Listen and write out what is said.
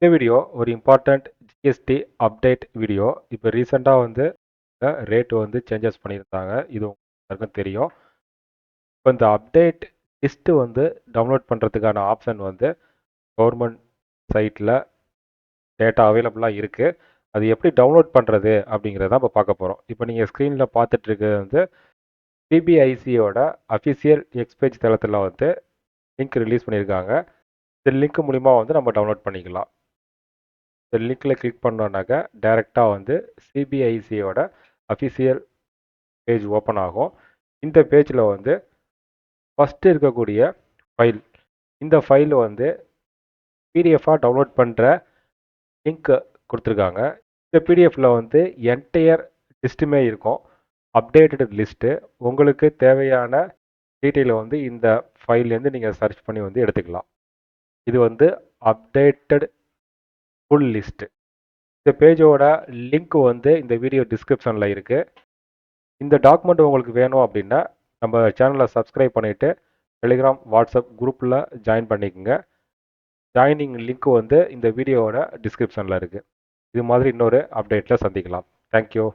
இந்த வீடியோ ஒரு important GST update video. இப்போ ரீசெண்டாக வந்து ரேட் வந்து சேஞ்சஸ் பண்ணியிருந்தாங்க. இது எல்லாருக்கும் தெரியும். இப்போ இந்த அப்டேட் லிஸ்ட்டு வந்து டவுன்லோட் பண்ணுறதுக்கான ஆப்ஷன் வந்து கவர்மெண்ட் சைட்டில் டேட்டா அவைலபிளாக இருக்குது. அது எப்படி டவுன்லோட் பண்ணுறது அப்படிங்கிறத இப்போ பார்க்க போகிறோம். இப்போ நீங்கள் ஸ்க்ரீனில் பார்த்துட்டு இருக்கிறது வந்து சிபிஐசியோட அஃபிஷியல் எக்ஸ்பேஜ் தளத்தில் வந்து லிங்க் ரிலீஸ் பண்ணியிருக்காங்க. இந்த லிங்க் மூலிமா வந்து நம்ம டவுன்லோட் பண்ணிக்கலாம். இந்த லிங்க்கில் கிளிக் பண்ணோன்னாக்க டைரெக்டாக வந்து சிபிஐசியோட அஃபிஷியல் பேஜ் ஓப்பன் ஆகும். இந்த பேஜில் வந்து ஃபஸ்ட்டு இருக்கக்கூடிய ஃபைல், இந்த ஃபைல் வந்து பிடிஎஃபாக டவுன்லோட் பண்ணுற லிங்க் கொடுத்துருக்காங்க. இந்த பிடிஎஃப்பில் வந்து என்டையர் லிஸ்ட்டுமே இருக்கும். Updated list. உங்களுக்கு தேவையான டீட்டெயிலை வந்து இந்த ஃபைல்லேருந்து நீங்கள் சர்ச் பண்ணி வந்து எடுத்துக்கலாம். இது வந்து அப்டேட்டட் ஃபுல் லிஸ்ட்டு. இந்த பேஜோட லிங்க் வந்து இந்த வீடியோ டிஸ்கிரிப்ஷனில் இருக்குது. இந்த டாக்குமெண்ட் உங்களுக்கு வேணும் அப்படின்னா நம்ம சேனலை சப்ஸ்கிரைப் பண்ணிவிட்டு டெலிகிராம் வாட்ஸ்அப் குரூப்பில் ஜாயின் பண்ணிக்கோங்க. ஜாயினிங் லிங்க் வந்து இந்த வீடியோவோட டிஸ்கிரிப்ஷனில் இருக்குது. இது மாதிரி இன்னொரு அப்டேட்டில் சந்திக்கலாம். தேங்க்யூ.